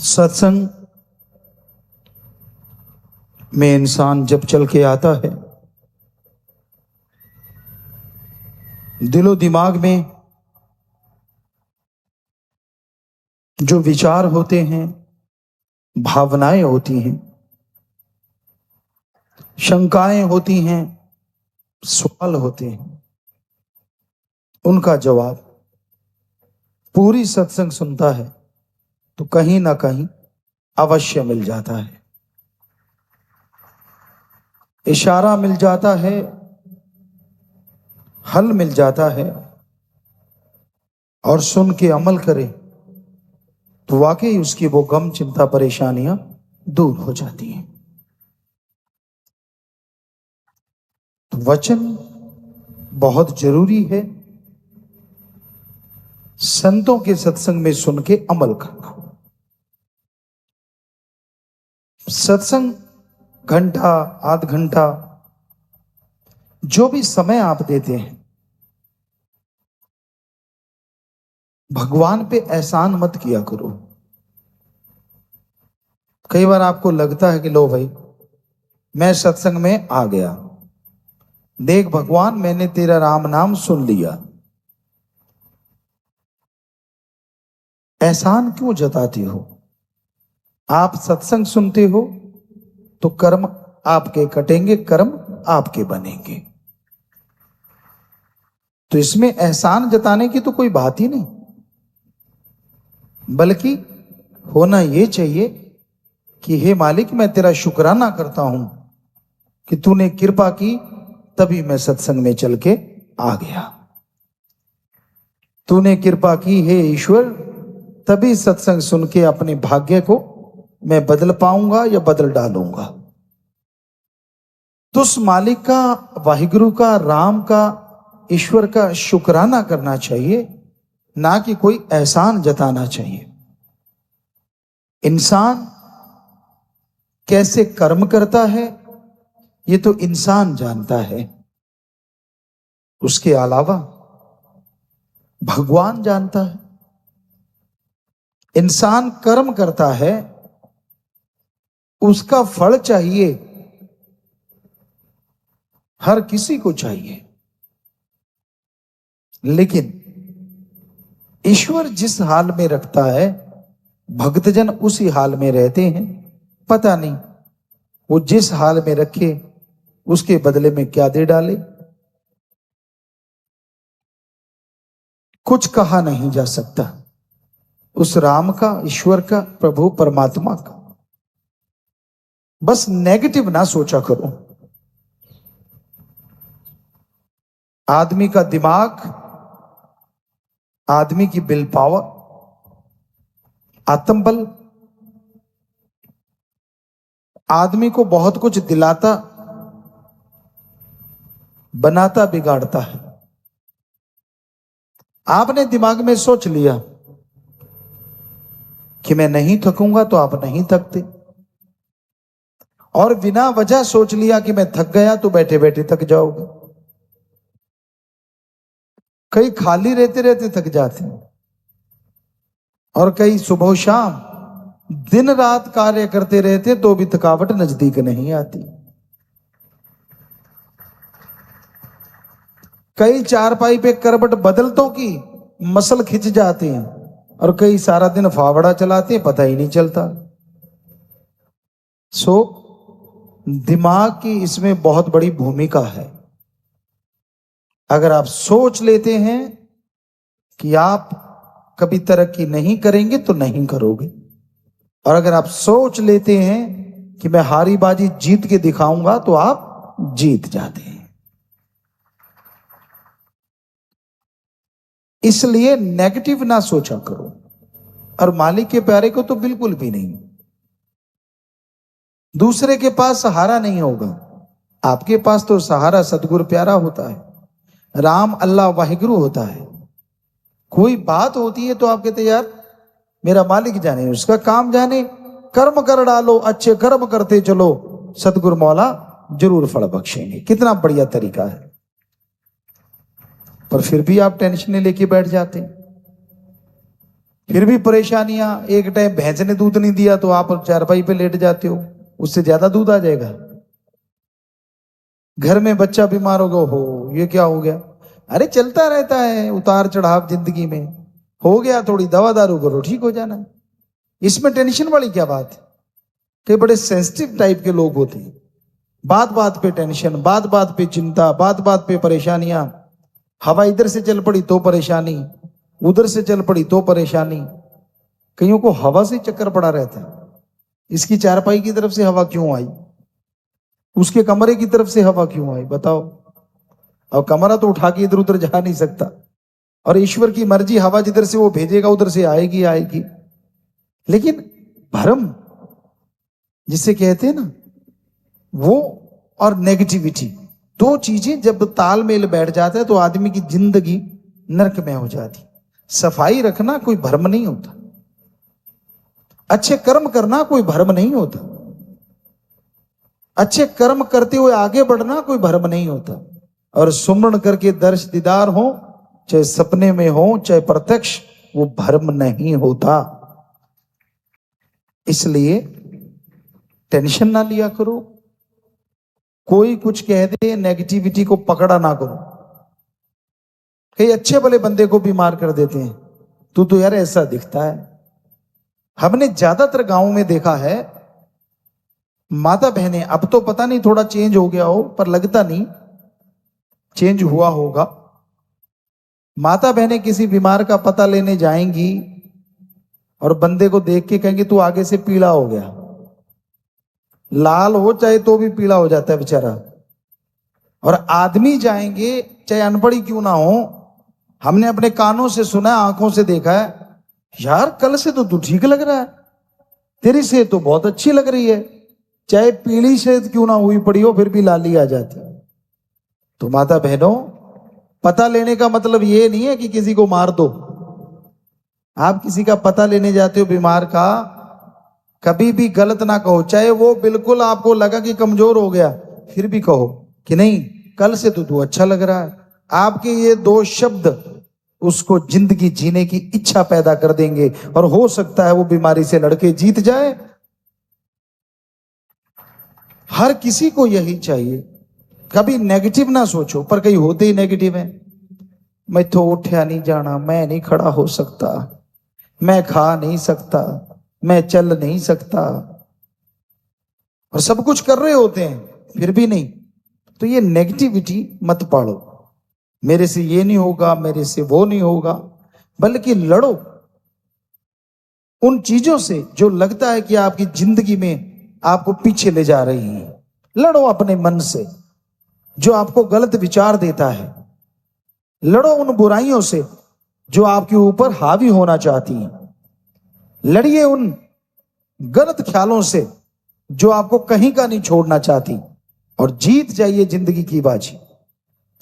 सत्संग में इंसान जब चल के आता है, दिलो दिमाग में जो विचार होते हैं, भावनाएं होती हैं, शंकाएं होती हैं, सवाल होते हैं, उनका जवाब पूरी सत्संग सुनता है तो कहीं ना कहीं अवश्य मिल जाता है। इशारा मिल जाता है, हल मिल जाता है, और सुन के अमल करे तो वाकई उसकी वो गम चिंता परेशानियां दूर हो जाती हैं। तो वचन बहुत जरूरी है। संतों के सत्संग में सुन के अमल करना। सत्संग घंटा आध घंटा जो भी समय आप देते हैं, भगवान पे एहसान मत किया करो। कई बार आपको लगता है कि लो भाई मैं सत्संग में आ गया, देख भगवान मैंने तेरा राम नाम सुन लिया। एहसान क्यों जताती हो? आप सत्संग सुनते हो तो कर्म आपके कटेंगे, कर्म आपके बनेंगे। तो इसमें एहसान जताने की तो कोई बात ही नहीं, बल्कि होना यह चाहिए कि हे मालिक मैं तेरा शुक्राना करता हूं कि तूने कृपा की, तभी मैं सत्संग में चल के आ गया। तूने कृपा की हे ईश्वर, तभी सत्संग सुन के अपने भाग्य को मैं बदल पाऊंगा या बदल डालूंगा। तो उस मालिक का, वाहिगुरु का, राम का, ईश्वर का शुक्राना करना चाहिए, ना कि कोई एहसान जताना चाहिए। इंसान कैसे कर्म करता है ये तो इंसान जानता है, उसके अलावा भगवान जानता है। इंसान कर्म करता है, उसका फल चाहिए, हर किसी को चाहिए, लेकिन ईश्वर जिस हाल में रखता है भक्तजन उसी हाल में रहते हैं। पता नहीं वो जिस हाल में रखे उसके बदले में क्या दे डाले, कुछ कहा नहीं जा सकता उस राम का, ईश्वर का, प्रभु परमात्मा का। बस नेगेटिव ना सोचा करो। आदमी का दिमाग, आदमी की विल पावर, आत्मबल आदमी को बहुत कुछ दिलाता, बनाता, बिगाड़ता है। आपने दिमाग में सोच लिया कि मैं नहीं थकूंगा तो आप नहीं थकते, और बिना वजह सोच लिया कि मैं थक गया तो बैठे बैठे थक जाओगे। कई खाली रहते रहते थक जाते हैं, और कई सुबह शाम दिन रात कार्य करते रहते तो भी थकावट नजदीक नहीं आती। कई चारपाई पे करवट बदलतों की मसल खिंच जाते हैं, और कई सारा दिन फावड़ा चलाते हैं, पता ही नहीं चलता। दिमाग की इसमें बहुत बड़ी भूमिका है। अगर आप सोच लेते हैं कि आप कभी तरक्की नहीं करेंगे तो नहीं करोगे, और अगर आप सोच लेते हैं कि मैं हारी बाजी जीत के दिखाऊंगा तो आप जीत जाते हैं। इसलिए नेगेटिव ना सोचा करो, और मालिक के प्यारे को तो बिल्कुल भी नहीं। दूसरे के पास सहारा नहीं होगा, आपके पास तो सहारा सतगुरु प्यारा होता है, राम, अल्लाह, वाहिगुरु होता है। कोई बात होती है तो आप कहते यार मेरा मालिक जाने, उसका काम जाने, कर्म कर डालो, अच्छे कर्म करते चलो, सतगुरु मौला जरूर फल बख्शेंगे। कितना बढ़िया तरीका है। पर फिर भी आप टेंशन लेके बैठ जाते हैं। फिर भी परेशानियां, एक टाइम भैंस ने दूध नहीं दिया तो आप चारपाई पे लेट जाते हो, उससे ज्यादा दूध आ जाएगा। घर में बच्चा बीमार हो गया, हो ये क्या हो गया, अरे चलता रहता है उतार चढ़ाव जिंदगी में, हो गया थोड़ी दवा दारू करो ठीक हो जाना। इसमें टेंशन वाली क्या बात है? कि बड़े सेंसिटिव टाइप के लोग होते हैं, बात बात पे टेंशन, बात बात पे चिंता, बात बात पे परेशानियां। हवा इधर से चल पड़ी तो परेशानी, उधर से चल पड़ी तो परेशानी। कईयों को हवा से चक्कर पड़ा रहता है, इसकी चारपाई की तरफ से हवा क्यों आई, उसके कमरे की तरफ से हवा क्यों आई, बताओ। अब कमरा तो उठा के इधर उधर जा नहीं सकता, और ईश्वर की मर्जी, हवा जिधर से वो भेजेगा उधर से आएगी आएगी। लेकिन भ्रम जिसे कहते हैं ना, वो और नेगेटिविटी, दो चीजें जब तालमेल बैठ जाता है तो आदमी की जिंदगी नरक में हो जाती। सफाई रखना कोई भ्रम नहीं होता, अच्छे कर्म करना कोई भ्रम नहीं होता, अच्छे कर्म करते हुए आगे बढ़ना कोई भ्रम नहीं होता। और सुमरण करके दर्श दीदार हो, चाहे सपने में हो चाहे प्रत्यक्ष, वो भ्रम नहीं होता। इसलिए टेंशन ना लिया करो, कोई कुछ कह दे नेगेटिविटी को पकड़ा ना करो। कई अच्छे भले बंदे को बीमार कर देते हैं, तू तो यार ऐसा दिखता है। हमने ज्यादातर गांवों में देखा है, माता बहनें, अब तो पता नहीं थोड़ा चेंज हो गया हो, पर लगता नहीं चेंज हुआ होगा। माता बहनें किसी बीमार का पता लेने जाएंगी और बंदे को देख के कहेंगे तू आगे से पीला हो गया, लाल हो चाहे तो भी पीला हो जाता है बेचारा। और आदमी जाएंगे चाहे अनपढ़ ही क्यों ना हो, हमने अपने कानों से सुना है, आंखों से देखा है, यार कल से तो तू ठीक लग रहा है, तेरी सेहत तो बहुत अच्छी लग रही है, चाहे पीली सेहत क्यों ना हुई पड़ी हो फिर भी लाली आ जाती। तो माता बहनों, पता लेने का मतलब ये नहीं है कि किसी को मार दो। आप किसी का पता लेने जाते हो बीमार का, कभी भी गलत ना कहो, चाहे वो बिल्कुल आपको लगा कि कमजोर हो गया, फिर भी कहो कि नहीं कल से तो तू अच्छा लग रहा है। आपके ये दो शब्द उसको जिंदगी जीने की इच्छा पैदा कर देंगे, और हो सकता है वो बीमारी से लड़के जीत जाए। हर किसी को यही चाहिए, कभी नेगेटिव ना सोचो। पर कहीं होते ही नेगेटिव है, मैं तो उठा नहीं जाना, मैं नहीं खड़ा हो सकता, मैं खा नहीं सकता, मैं चल नहीं सकता, और सब कुछ कर रहे होते हैं फिर भी नहीं। तो ये नेगेटिविटी मत पालो, मेरे से ये नहीं होगा, मेरे से वो नहीं होगा, बल्कि लड़ो उन चीजों से जो लगता है कि आपकी जिंदगी में आपको पीछे ले जा रही है। लड़ो अपने मन से जो आपको गलत विचार देता है, लड़ो उन बुराइयों से जो आपके ऊपर हावी होना चाहती हैं, लड़िए उन गलत ख्यालों से जो आपको कहीं का नहीं छोड़ना चाहती, और जीत जाइए जिंदगी की बाजी।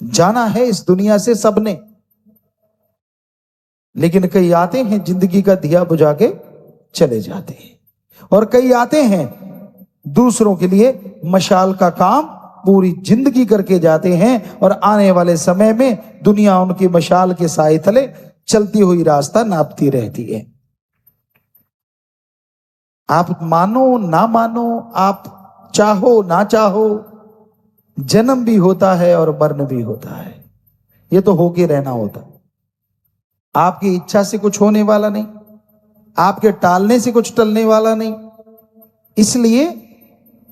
जाना है इस दुनिया से सबने, लेकिन कई आते हैं जिंदगी का दिया बुझा के चले जाते हैं, और कई आते हैं दूसरों के लिए मशाल का काम पूरी जिंदगी करके जाते हैं, और आने वाले समय में दुनिया उनकी मशाल के साए तले चलती हुई रास्ता नापती रहती है। आप मानो ना मानो, आप चाहो ना चाहो, जन्म भी होता है और मरण भी होता है, ये तो होके रहना होता। आपकी इच्छा से कुछ होने वाला नहीं, आपके टालने से कुछ टलने वाला नहीं। इसलिए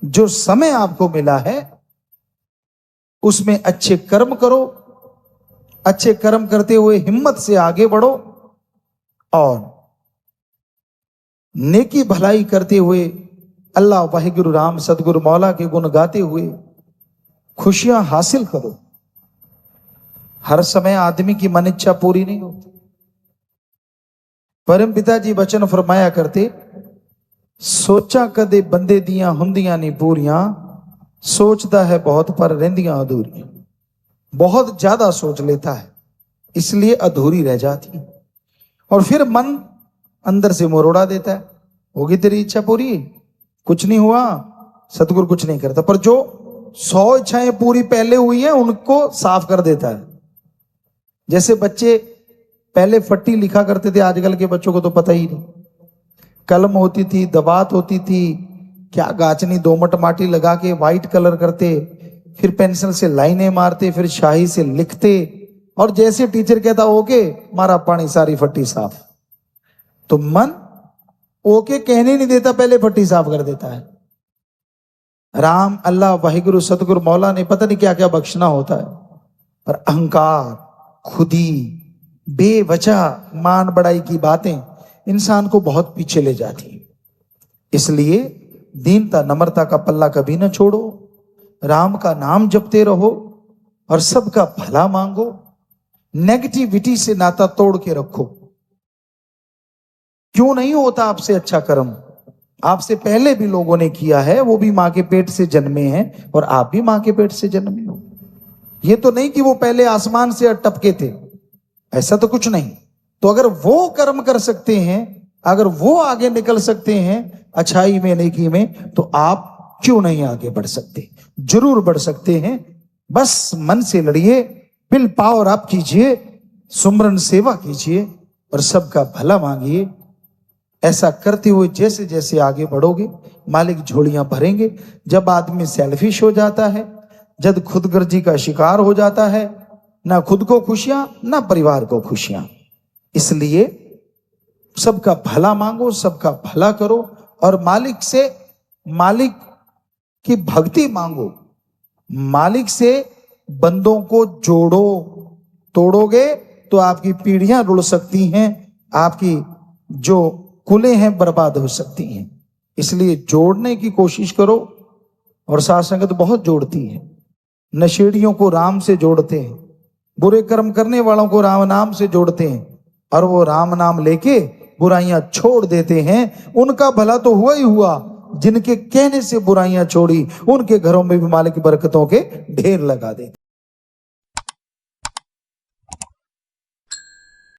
जो समय आपको मिला है उसमें अच्छे कर्म करो, अच्छे कर्म करते हुए हिम्मत से आगे बढ़ो, और नेकी भलाई करते हुए अल्लाह वाहिगुरु राम सतगुरु मौला के गुण गाते हुए खुशियां हासिल करो। हर समय आदमी की मन इच्छा पूरी नहीं होती। परम पिता जी वचन फरमाया करते, सोचा कदे बंदे दियां हुंदियां नहीं पूरियां, सोचता है बहुत पर रहंदियां अधूरियां। बहुत ज्यादा सोच लेता है इसलिए अधूरी रह जाती है, और फिर मन अंदर से मोरोड़ा देता है, होगी तेरी इच्छा पूरी, कुछ नहीं हुआ, सतगुरु कुछ नहीं करता। पर जो 100 इच्छाएं पूरी पहले हुई हैं उनको साफ कर देता है। जैसे बच्चे पहले फट्टी लिखा करते थे, आजकल के बच्चों को तो पता ही नहीं। कलम होती थी, दबात होती थी, क्या गाचनी दोमट माटी लगा के वाइट कलर करते, फिर पेंसिल से लाइनें मारते, फिर शाही से लिखते, और जैसे टीचर कहता ओके मारा पानी सारी फट्टी साफ। तो मन ओके कहने नहीं देता, पहले फट्टी साफ कर देता है। राम, अल्लाह, वाहिगुरु, सतगुरु, मौला ने पता नहीं क्या क्या बख्शना होता है, पर अहंकार, खुदी, बेवजह मान बढ़ाई की बातें इंसान को बहुत पीछे ले जाती है। इसलिए दीनता नम्रता का पल्ला कभी ना छोड़ो, राम का नाम जपते रहो और सबका भला मांगो। नेगेटिविटी से नाता तोड़ के रखो। क्यों नहीं होता आपसे अच्छा कर्म? आपसे पहले भी लोगों ने किया है, वो भी मां के पेट से जन्मे हैं और आप भी मां के पेट से जन्मे हो। ये तो नहीं कि वो पहले आसमान से टपके थे, ऐसा तो कुछ नहीं। तो अगर वो कर्म कर सकते हैं, अगर वो आगे निकल सकते हैं अच्छाई में, नेकी में, तो आप क्यों नहीं आगे बढ़ सकते? जरूर बढ़ सकते हैं। बस मन से लड़िए, विल पावर आप कीजिए, सुमरन सेवा कीजिए और सबका भला मांगिए। ऐसा करते हुए जैसे जैसे आगे बढ़ोगे, मालिक झोलियां भरेंगे। जब आदमी सेल्फिश हो जाता है, जब खुदगर्जी का शिकार हो जाता है, ना खुद को खुशियां ना परिवार को खुशियां। इसलिए सबका भला मांगो, सबका भला करो और मालिक से, मालिक की भक्ति मांगो, मालिक से बंदों को जोड़ो। तोड़ोगे तो आपकी पीढ़ियां रुड़ सकती हैं, आपकी जो कुलें हैं बर्बाद हो सकती हैं। इसलिए जोड़ने की कोशिश करो। और साथ संगत बहुत जोड़ती है। नशेड़ियों को राम से जोड़ते हैं, बुरे कर्म करने वालों को राम नाम से जोड़ते हैं, और वो राम नाम लेके बुराइयां छोड़ देते हैं। उनका भला तो हुआ ही हुआ, जिनके कहने से बुराइयां छोड़ी उनके घरों में भी मालिक बरकतों के ढेर लगा देते।